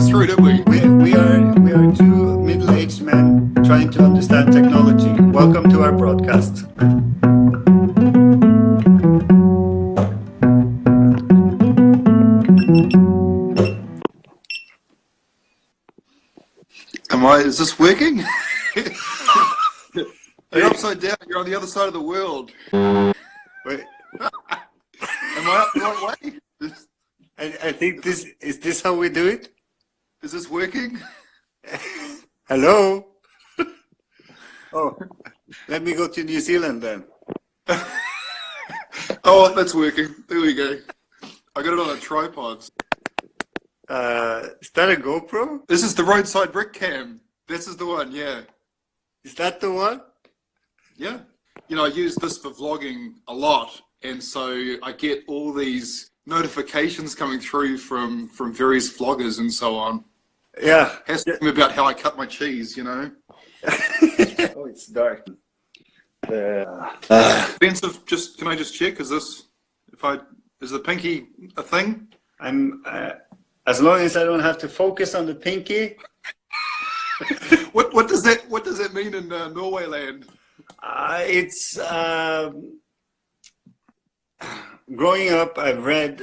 us through, did we? We are two middle-aged men trying to understand technology. Welcome to our broadcast. Is this working? You're upside down. You're on the other side of the world. Wait, Am I up the right way? I think is this how we do it? Is this working? Hello? Oh, let me go to New Zealand then. Oh, that's working. There we go. I got it on a tripod. Is that a GoPro? This is the roadside brick cam. This is the one, yeah. Is that the one? Yeah. You know, I use this for vlogging a lot, and so I get all these notifications coming through from various vloggers and so on. Yeah. Has to be about how I cut my cheese, you know. Oh, it's dark. Expensive. Can I just check? Is the pinky a thing? I'm as long as I don't have to focus on the pinky. What does that mean in Norway land? It's growing up. I've read.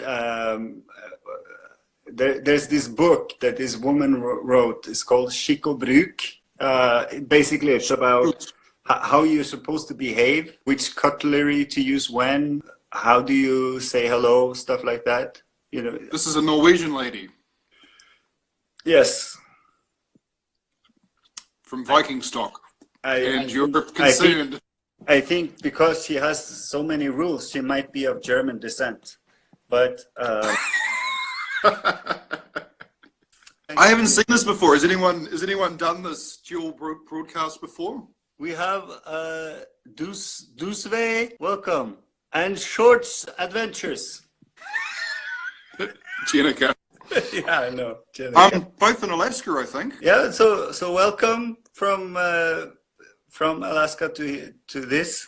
There's this book that this woman wrote. It's called Skikk og basically, it's about how you're supposed to behave, which cutlery to use when, how do you say hello, stuff like that. You know. This is a Norwegian lady. Yes. From Viking stock. You're concerned. I think because she has so many rules, she might be of German descent. But I haven't seen this before. Has anyone done this dual broadcast before? We have Dusve, welcome, and Shorts Adventures. Jenica. Yeah, I know. Jenica. Both in Alaska, I think. Yeah, so welcome from Alaska to this.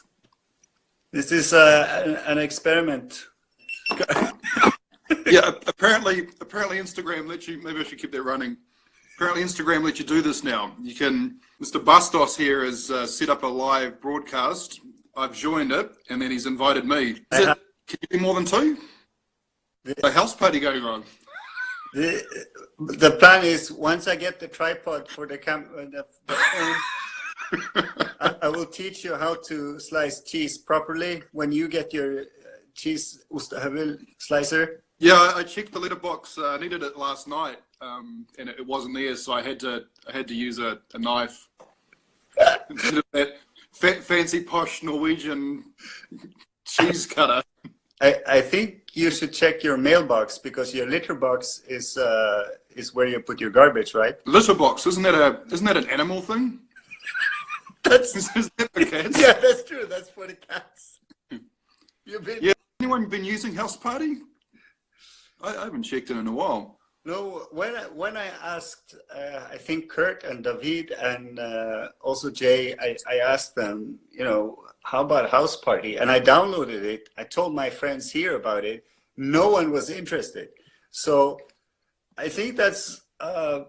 This is an experiment. Yeah, apparently Instagram lets you. Maybe I should keep that running. Apparently Instagram lets you do this now. You can. Mr. Bastos here has set up a live broadcast. I've joined it, and then he's invited me. Can you do more than two? A house party going on. The plan is once I get the tripod for the phone, I will teach you how to slice cheese properly when you get your cheese ostehøvel slicer. Yeah, I checked the letterbox. I needed it last night, and it wasn't there, so I had to use a knife instead of that fancy posh Norwegian cheese cutter. I think you should check your mailbox because your litter box is where you put your garbage, right? Litter box, isn't that an animal thing? That's Isn't that for cats? Yeah, that's true. That's for the cats. Yeah. Anyone been using House Party? I haven't checked it in a while. No, when I asked, I think Kurt and David and also Jay, I asked them, you know, how about House Party? And I downloaded it. I told my friends here about it. No one was interested. So I think that's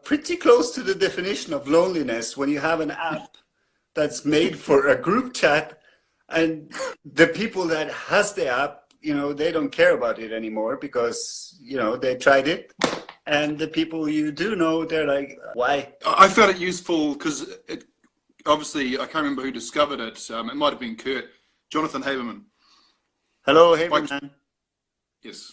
pretty close to the definition of loneliness when you have an app that's made for a group chat and the people that has the app, you know, they don't care about it anymore because, you know, they tried it. And the people you do know, they're like, why? I found it useful because obviously I can't remember who discovered it. It might have been Kurt. Jonathan Haberman. Hello, Haberman. Yes.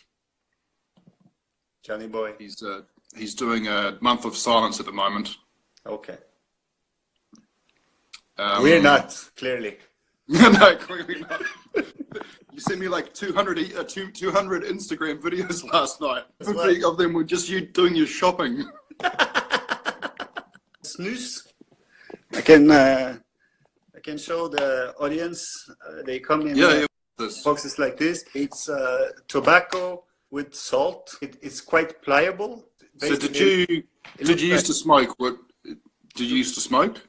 Johnny boy. He's doing a month of silence at the moment. Okay. We're not, clearly. No, clearly not. You sent me like 200 Instagram videos last night. 50 of them were just you doing your shopping. Snus. I can show the audience. They come in boxes like this. It's tobacco with salt. It's quite pliable. So did you used to smoke? What did you used to smoke?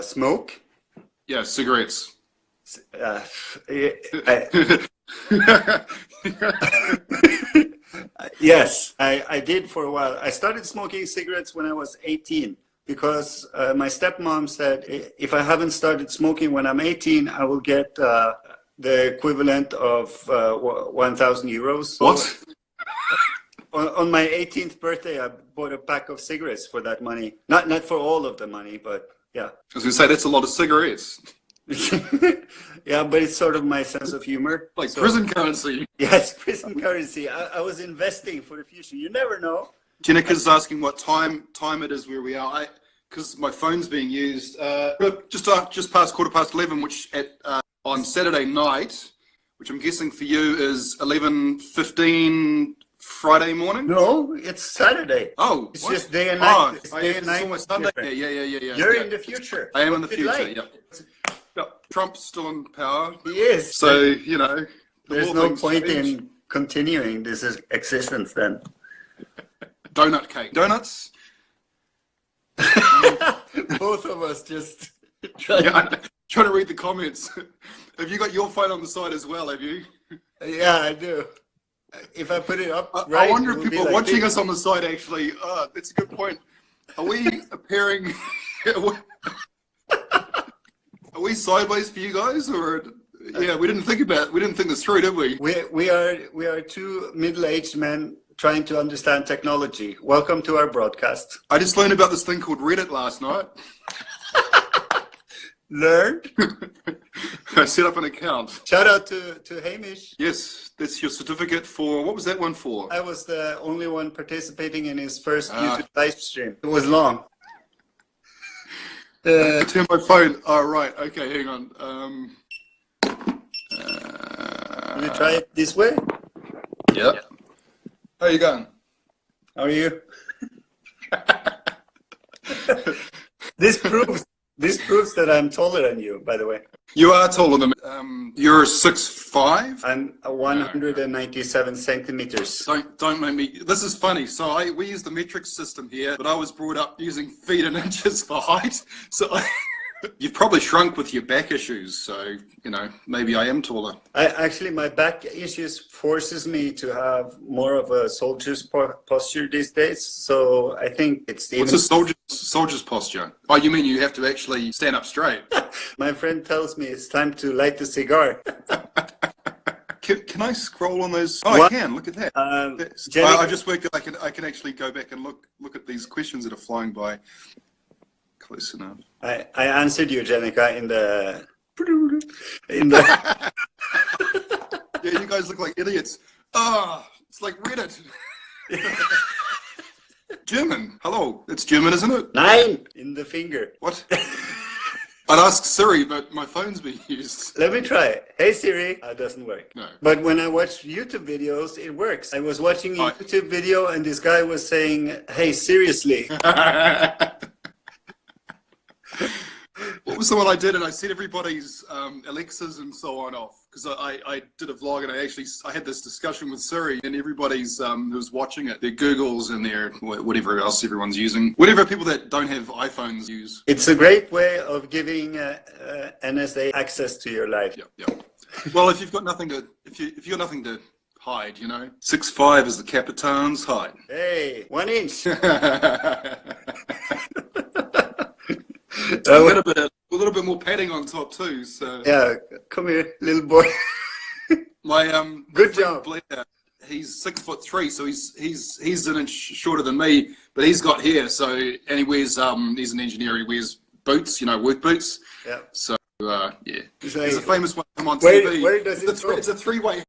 Smoke. Yeah, cigarettes. Yes, I did for a while. I started smoking cigarettes when I was 18 because my stepmom said if I haven't started smoking when I'm 18, I will get the equivalent of 1,000 euros. So What? on my 18th birthday, I bought a pack of cigarettes for that money. Not for all of the money, but yeah. I was going to say, that's a lot of cigarettes. Yeah, but it's sort of my sense of humor. Like prison currency. Yes, prison currency. I was investing for the future. You never know. Jennifer's asking what time it is where we are. Because my phone's being used just past 11:15, which on Saturday night, which I'm guessing for you is 11:15 Friday morning. No, it's Saturday. Oh, it's what? just day and night. It's day and it's night. almost Sunday. Yeah. You're in the future. I am in the What's it future. like? Yep. Trump's still in power. He is. So you know, there's no point in continuing this existence then. Donut cake. Donuts. Both of us just trying to read the comments. Have you got your phone on the side as well? Have you? Yeah, I do. If I put it up, I wonder if people are watching us on the side actually. That's a good point. Are we appearing? Are we sideways for you guys, or yeah? We didn't think this through, did we? We are two middle-aged men trying to understand technology. Welcome to our broadcast. I just learned about this thing called Reddit last night. Learned? I set up an account. Shout out to Hamish. Yes, that's your certificate for, what was that one for? I was the only one participating in his first YouTube live stream. It was long. Turn my phone. Oh, right. Okay, hang on. Can you try it this way? Yep. How are you going? How are you? This proves that I'm taller than you, by the way. You are taller than me. You're 6'5"? I'm 197 centimeters. Don't make me. This is funny. So we use the metric system here, but I was brought up using feet and inches for height. So you've probably shrunk with your back issues. So you know, maybe I am taller. Actually, my back issues forces me to have more of a soldier's posture these days. So I think it's What's a soldier's posture? Oh, you mean you have to actually stand up straight? My friend tells me it's time to light the cigar. Can I scroll on those? Oh, what? I can. Look at that. I just worked out I can actually go back and look at these questions that are flying by. Close enough. I answered you, Jenica, in the Yeah, you guys look like idiots. It's like Reddit. German. Hello. It's German, isn't it? Nine in the finger. What? I'd ask Siri, but my phone's being used. Let me try it. Hey Siri. It doesn't work. No. But when I watch YouTube videos, it works. I was watching a YouTube video and this guy was saying, hey, seriously. What was the one I did? And I set everybody's Alexas and so on off. Because I did a vlog and I had this discussion with Siri and everybody's who's watching it, their Googles and their whatever else everyone's using. Whatever people that don't have iPhones use. It's a great way of giving NSA access to your life. Yep. Well, if you've got nothing to hide, you know. 6'5" is the Capitan's height. Hey, 1 inch. A little bit more padding on top too. So yeah, come here, little boy. My good job. Blair, he's 6'3", so he's an inch shorter than me, but he's got hair. So and he wears he's an engineer. He wears boots, you know, work boots. Yeah. So yeah, so there's a famous one on TV. Where does it go? It's a three-way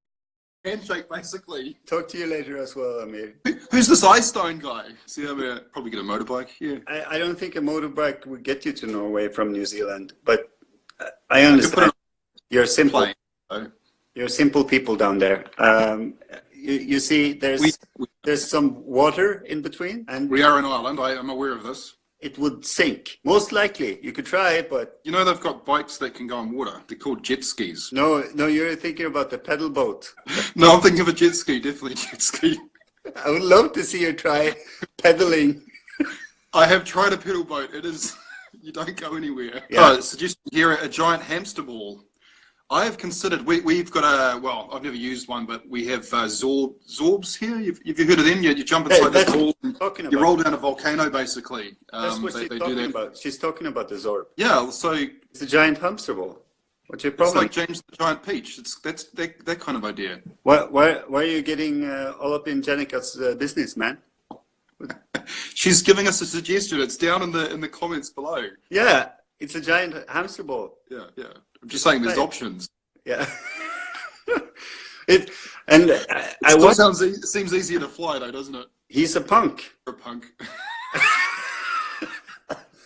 handshake, basically. Talk to you later as well, Amir. Who's this Stone guy? See, I'm probably get a motorbike. Yeah. I don't think a motorbike would get you to Norway from New Zealand, but I understand. You're simple. Plane, so. You're simple people down there. You see, there's some water in between, and we are an island. I am aware of this. It would sink. Most likely, you could try it, but you know they've got bikes that can go on water. They're called jet skis. No, you're thinking about the pedal boat. No, I'm thinking of a jet ski. Definitely a jet ski. I would love to see you try pedaling. I have tried a pedal boat. It is you don't go anywhere. Yeah. Suggestion here: a giant hamster ball. I've considered, we've got I've never used one, but we have Zorbs here. Have you heard of them? You jump inside this ball and you roll down a volcano, basically. That's what she's talking about. She's talking about the Zorb. Yeah, so... It's a giant hamster ball. What's your problem? It's like James the Giant Peach. That's that kind of idea. Why are you getting all up in Jenica's business, man? She's giving us a suggestion. It's down in the comments below. Yeah, it's a giant hamster ball. Yeah. I'm just saying there's options. Yeah. Seems easier to fly though, doesn't it? He's a punk. A punk.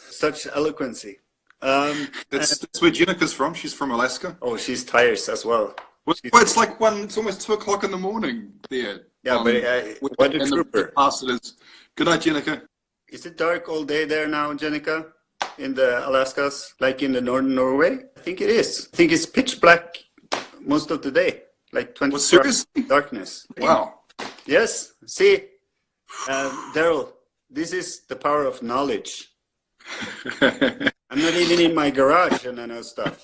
Such eloquency. That's where Jenica's from. She's from Alaska. Oh, she's tired as well. Well, it's like it's almost 2 o'clock in the morning there. Yeah, but what a trooper. Good night, Jenica. Is it dark all day there now, Jenica? In the Alaskas, like in the northern Norway? I think it is. I think it's pitch black most of the day, like 24 hours darkness. Wow. Yes. See, Darrel, this is the power of knowledge. I'm not even in my garage and I know stuff.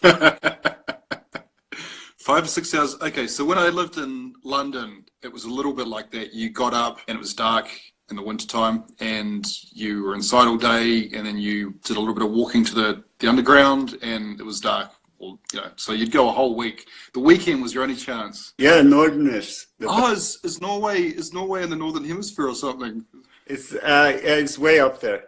5 or 6 hours. Okay, so when I lived in London, it was a little bit like that. You got up and it was dark in the wintertime and you were inside all day and then you did a little bit of walking to the underground and it was dark. Well, so you'd go a whole week. The weekend was your only chance. Yeah, northerners. Is Norway in the northern hemisphere or something? It's way up there.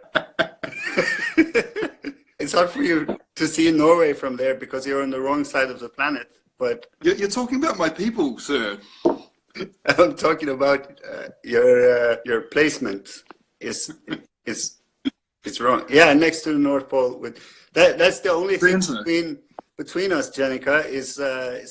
It's hard for you to see Norway from there because you're on the wrong side of the planet. But you're talking about my people, sir. I'm talking about your placement is wrong. Yeah, next to the North Pole. That's the only thing between us, Jenica, is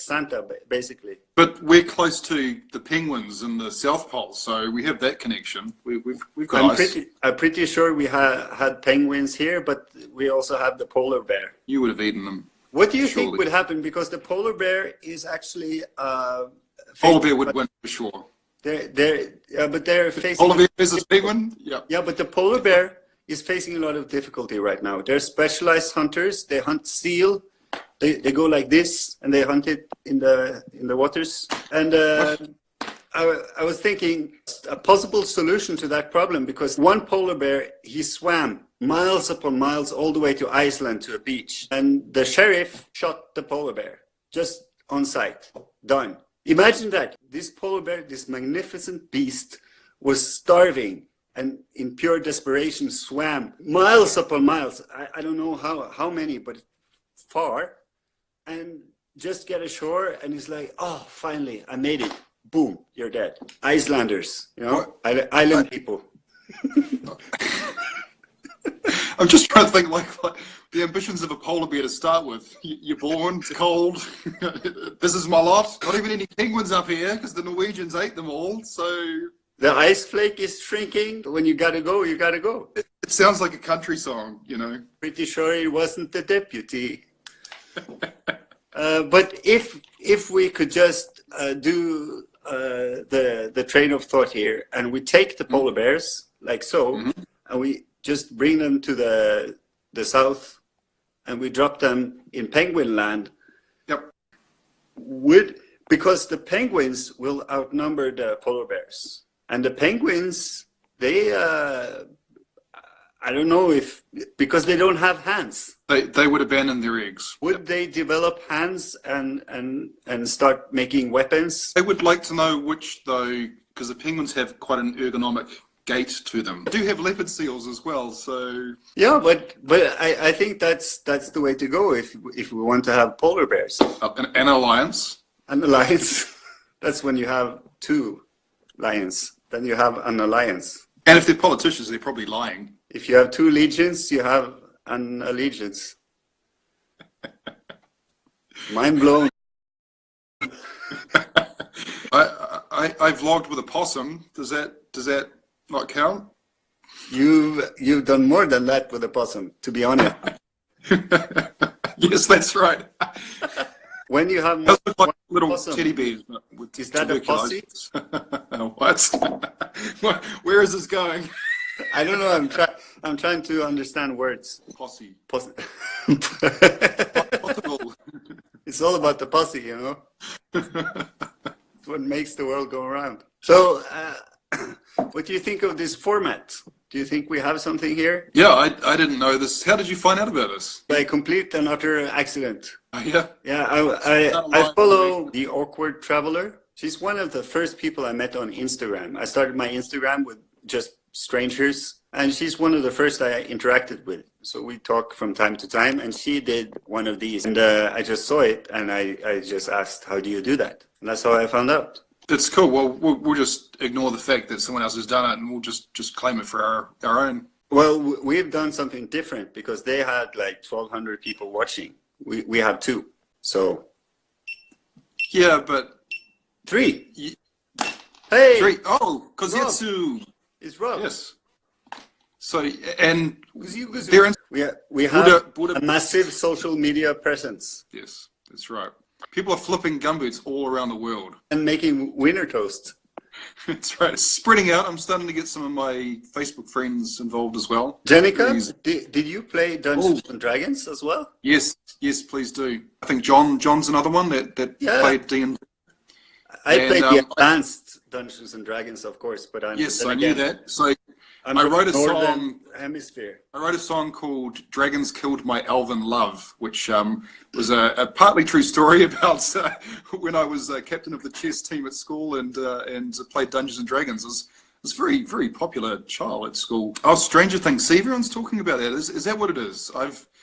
Santa, basically. But we're close to the penguins in the South Pole, so we have that connection. We've got I'm pretty sure we had penguins here, but we also have the polar bear. You would have eaten them. What do you think would happen? Because the polar bear is actually... polar bear would win for sure. But they're facing... Polar bear versus penguin? Yeah. Yeah, but the polar bear is facing a lot of difficulty right now. They're specialized hunters. They hunt seal. They go like this and they hunt it in the waters. And I was thinking a possible solution to that problem, because one polar bear, he swam miles upon miles all the way to Iceland to a beach. And the sheriff shot the polar bear just on sight. Done. Imagine that. This polar bear, this magnificent beast, was starving and in pure desperation swam miles upon miles. I don't know how many, but far. And just get ashore and he's like, oh, finally, I made it. Boom, you're dead. Icelanders, island people. I'm just trying to think like the ambitions of a polar bear to start with. You're born, it's cold. This is my lot. Not even any penguins up here because the Norwegians ate them all. So the ice flake is shrinking. When you gotta go, you gotta go. It sounds like a country song, Pretty sure it wasn't the deputy. But if we could just do the train of thought here, and we take the polar bears like so, and we just bring them to the south, and we drop them in penguin land. Yep. Because the penguins will outnumber the polar bears, and the penguins, they I don't know because they don't have hands. They would abandon their eggs. Would they develop hands and start making weapons? I would like to know which, though, because the penguins have quite an ergonomic gait to them. They do have leopard seals as well, so... Yeah, but I think that's the way to go if we want to have polar bears. An alliance. An alliance. That's when you have 2 lions. Then you have an alliance. And if they're politicians, they're probably lying. If you have 2 legions, you have an allegiance. Mind blown. I vlogged with a possum. Does that not count? You've done more than that with a possum, to be honest. Yes, that's right. When you have more like little possum, teddy bears. Is that a posse? What? Where is this going? I don't know. I'm trying to understand words. Posse. Possible. It's all about the pussy, you know. It's what makes the world go around. So, what do you think of this format? Do you think we have something here? Yeah, I didn't know this. How did you find out about this? By complete and utter accident. Yeah. Yeah, I follow the Awkward Traveler. She's one of the first people I met on Instagram. I started my Instagram with just strangers, and she's one of the first I interacted with. So we talk from time to time, and she did one of these. And I just saw it, and I just asked, how do you do that? And that's how I found out. That's cool. Well, we'll just ignore the fact that someone else has done it, and we'll just claim it for our own. Well, we've done something different because they had like 1,200 people watching. We have 2. So. Yeah, but. 3. Hey! 3. Oh, Kozetsu. It's Rob. Yes. So, and we have a massive social media presence. Yes, that's right. People are flipping gumboots all around the world. And making winter toast. That's right. It's spreading out. I'm starting to get some of my Facebook friends involved as well. Jenica, did you play Dungeons and Dragons as well? Yes, please do. I think John's another one that played D&D. I played the advanced Dungeons and Dragons, of course, but I knew that. So I wrote a song. Hemisphere. I wrote a song called "Dragons Killed My Elven Love," which was a partly true story about when I was captain of the chess team at school and played Dungeons and Dragons. It was very, very popular child at school. Oh, Stranger Things. See, everyone's talking about that. Is that what it is?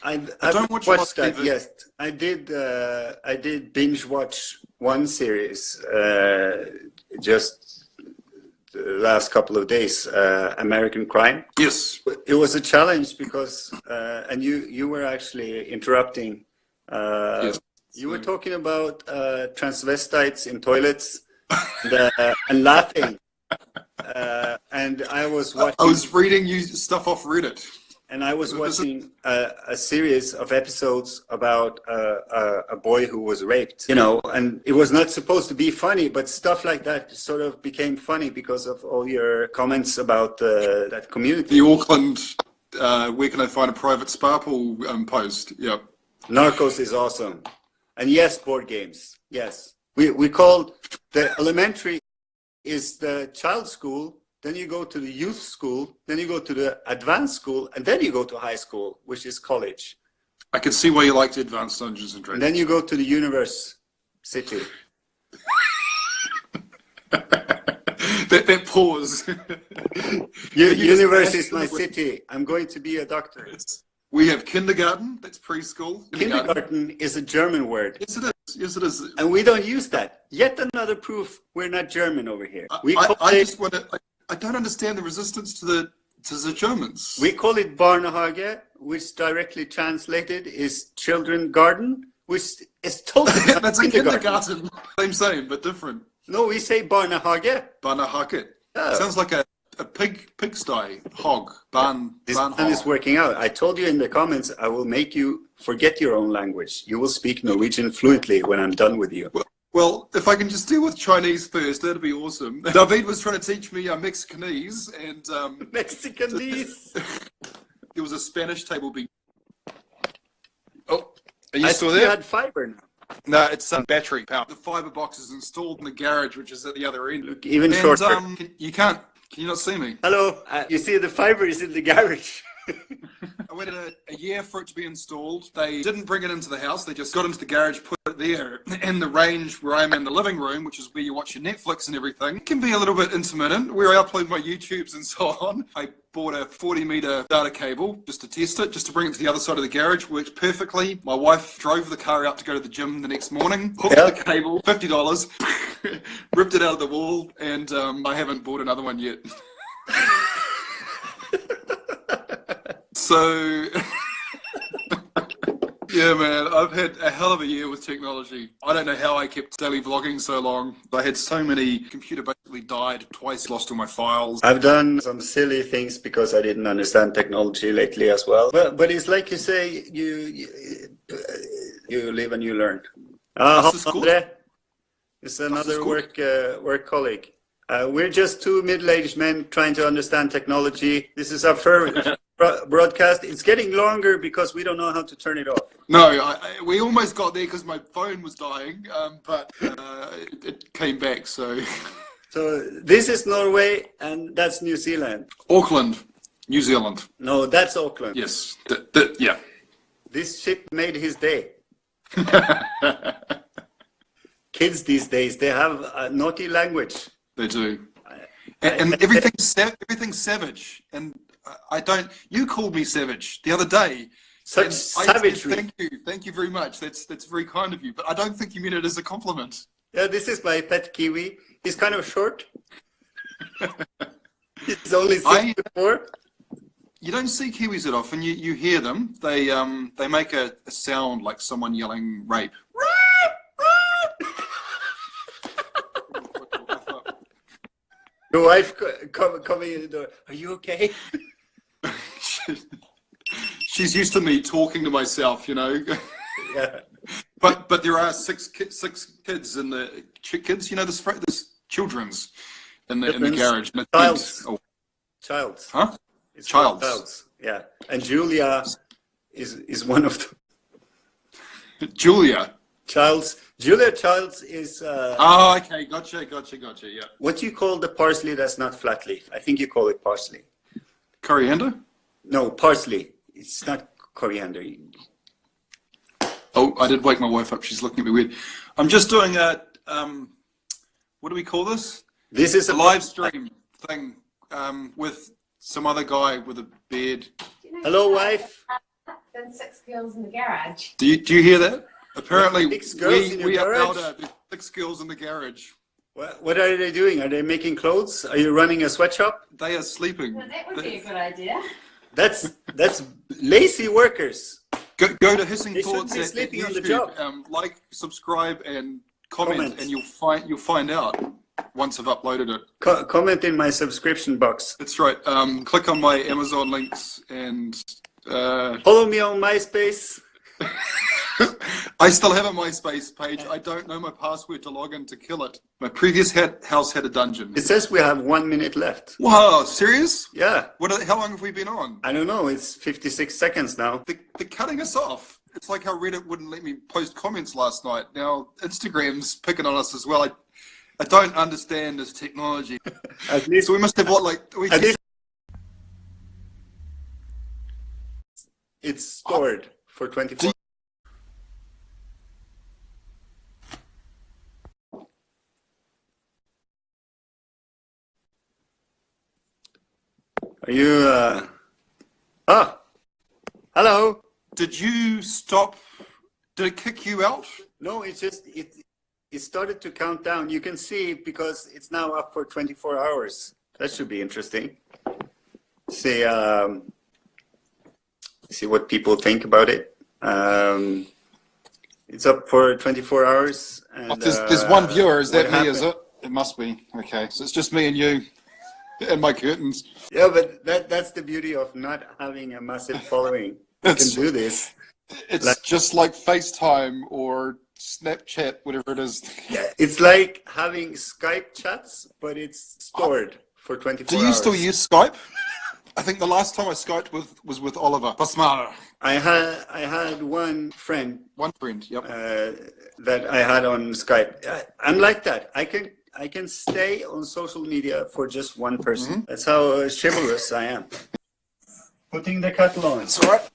I don't watch that. Yes, I did binge watch one series just the last couple of days. American Crime. Yes, it was a challenge because and you were actually interrupting. Yes. You were talking about transvestites in toilets and laughing. And I was watching. I was reading you stuff off Reddit. And I was watching a series of episodes about a boy who was raped, you know, and it was not supposed to be funny, but stuff like that sort of became funny because of all your comments about that community. The Auckland, where can I find a private spa pool post? Yep. Narcos is awesome. And yes, board games. Yes. We called the elementary is the child school. Then you go to the youth school, then you go to the advanced school, and then you go to high school, which is college. I can see why you like to advance Dungeons and Dragons. And then you go to the university. that pause. Universe is my city. I'm going to be a doctor. We have kindergarten, that's preschool. Kindergarten is a German word. Yes, it is. Yes, it is. And we don't use that. Yet another proof we're not German over here. I don't understand the resistance to the Germans. We call it Barnehage, which directly translated is children garden, which is totally that's a kindergarten. Same, but different. No, we say Barnehage. Barnehage. Oh. Sounds like a pigsty, hog, barn. This plan is working out. I told you in the comments, I will make you forget your own language. You will speak Norwegian fluently when I'm done with you. Well, if I can just deal with Chinese first, that'd be awesome. David was trying to teach me Mexicanese and Mexicanese. There was a Spanish table being. Oh, are you still there? You had fiber now. No, it's battery power. The fiber box is installed in the garage, which is at the other end. Look, even shorter. Can you not see me? Hello. You see the fiber is in the garage. I waited a year for it to be installed. They didn't bring it into the house. They just got into the garage, put it there. In the range where I'm in the living room, which is where you watch your Netflix and everything, it can be a little bit intermittent, where I upload my YouTubes and so on. I bought a 40-meter data cable just to test it, just to bring it to the other side of the garage. Worked perfectly. My wife drove the car out to go to the gym the next morning, hooked the cable, $50, ripped it out of the wall, and I haven't bought another one yet. So, yeah, man, I've had a hell of a year with technology. I don't know how I kept daily vlogging so long. I had so many, computer basically died twice, lost all my files. I've done some silly things because I didn't understand technology lately as well. But it's like you say, you live and you learn. Andre is another work colleague. We're just two middle-aged men trying to understand technology. This is our broadcast. It's getting longer because we don't know how to turn it off. No, we almost got there because my phone was dying, but it came back. So this is Norway, and that's New Zealand. Auckland, New Zealand. No, that's Auckland. Yes, yeah. This shit made his day. Kids these days, they have a naughty language. They do, and everything's savage. And I don't. You called me savage the other day. Such savagery. Thank you very much. That's very kind of you. But I don't think you meant it as a compliment. Yeah, this is my pet kiwi. He's kind of short. He's only 6'4". You don't see kiwis that often. You hear them. They make a sound like someone yelling rape. Your wife coming in the door. Are you okay? She's used to me talking to myself, you know. Yeah. But there are six kids in the kids. You know, there's children's in the garage. Childs. Huh? It's Childs. Yeah. And Julia is one of them. Julia Childs is. Oh, okay. Gotcha. Yeah. What do you call the parsley that's not flat leaf? I think you call it parsley. Coriander? No, parsley. It's not coriander. Oh, I did wake my wife up. She's looking at me weird. I'm just doing a what do we call this? This is a live stream thing with some other guy with a beard. Hello, wife. There's 6 girls in the garage. Do you hear that? Apparently, 6 girls in your we are garage? louder. There's 6 girls in the garage. What are they doing? Are they making clothes? Are you running a sweatshop? They are sleeping. Well, that would be a good idea. That's lazy workers. Go to Hissing They Thoughts shouldn't be at sleeping on the YouTube. job. Like, subscribe, and comment, Comment. and you'll find out once I've uploaded it. Comment in my subscription box. That's right. Click on my Amazon links and. Follow me on MySpace. I still have a MySpace page. I don't know my password to log in to kill it. My previous house had a dungeon. It says we have 1 minute left. Wow, serious? Yeah. How long have we been on? I don't know. It's 56 seconds now. They're cutting us off. It's like how Reddit wouldn't let me post comments last night. Now Instagram's picking on us as well. I don't understand this technology. At least So we must have it's stored for 24. Are you hello. Did you stop? Did it kick you out? No, it's just it started to count down. You can see because it's now up for 24 hours. That should be interesting. See what people think about it. It's up for 24 hours. And, there's one viewer. Is that me? happened? Is it? It must be. Okay, so it's just me and you and my curtains. Yeah, but that's the beauty of not having a massive following. You can do this. It's just like FaceTime or Snapchat, whatever it is. Yeah, it's like having Skype chats, but it's stored for 24 hours. Do you still use Skype? I think the last time I Skyped was with Oliver Basmara. I had one friend. One friend, yep. That I had on Skype. I'm like that. I can stay on social media for just one person. Mm-hmm. That's how chivalrous I am. Putting the kettle on. That's all right.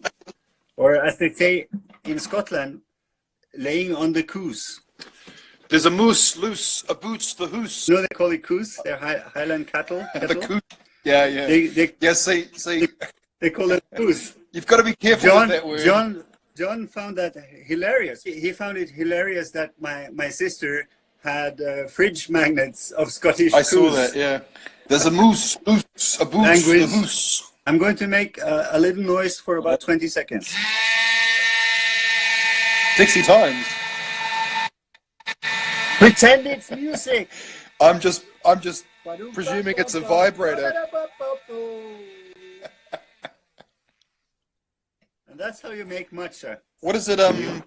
Or as they say in Scotland, laying on the coos. There's a moose loose, a boots the hoose. You know they call it coos? They're Highland cattle. The coos. Yeah. They See. they call it coos. You've got to be careful with that word. John found that hilarious. He found it hilarious that my sister had fridge magnets of Scottish I coos. saw that, yeah. There's a moose loose, a boots Language. the hoose. I'm going to make a little noise for about 20 seconds. 60 times. Pretend it's music. I'm just presuming it's a vibrator. And that's how you make matcha. What does it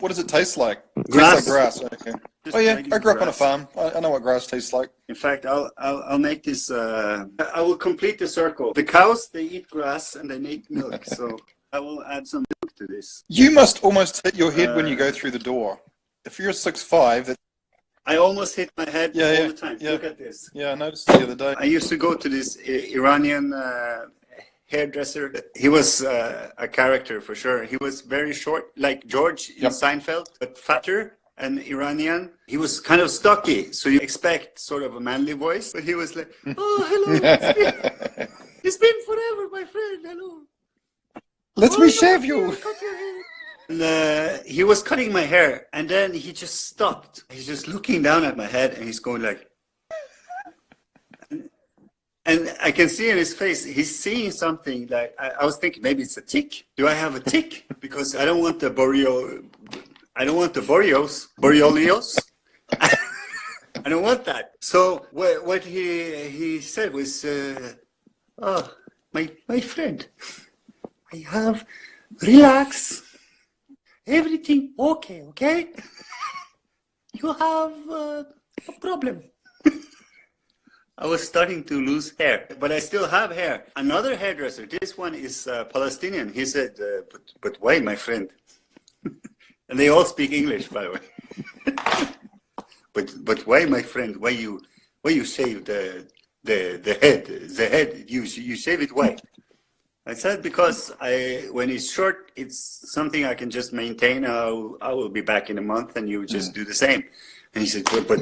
What does it taste like? Grass. Tastes like grass. Okay. Just Oh yeah, regular I grew up on a grass. farm. I know what grass tastes like. In fact, I'll make this. I will complete the circle. The cows, they eat grass and they make milk. So I will add some milk to this. You must almost hit your head when you go through the door. If you're 6'5", I almost hit my head Yeah, all yeah, the time. yeah. Look at this. yeah, I noticed the other day. I used to go to this Iranian hairdresser. He was a character for sure. He was very short, like George in Yep. Seinfeld, but fatter and Iranian. He was kind of stocky, so you expect sort of a manly voice. But he was like, "Oh, hello, it's been forever, my friend. Hello." Let "Oh, me no, shave here, you. cut your hair." And, he was cutting my hair, and then he just stopped. He's just looking down at my head, and he's going like. And I can see in his face, he's seeing something like, I was thinking maybe it's a tick. Do I have a tick? Because I don't want the Borrelios. I don't want that. So what he said was, oh, my friend, I have, relax, everything okay? You have a problem. I was starting to lose hair, but I still have hair. Another hairdresser, this one is Palestinian. He said, but why, my friend? And they all speak English, by the way. but why, my friend? Why you shave the head? The head you shave it why? I said because when it's short, it's something I can just maintain. I will be back in a month, and you just do the same. And he said, but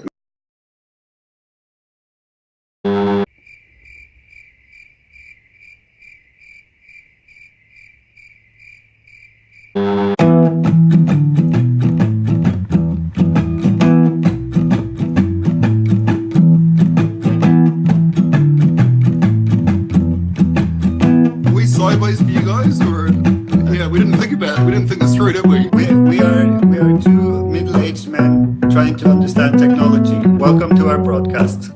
Are we sideways for you guys, or yeah? We didn't think about it. We didn't think this through, did we? we are two middle-aged men trying to understand technology. Welcome to our broadcast.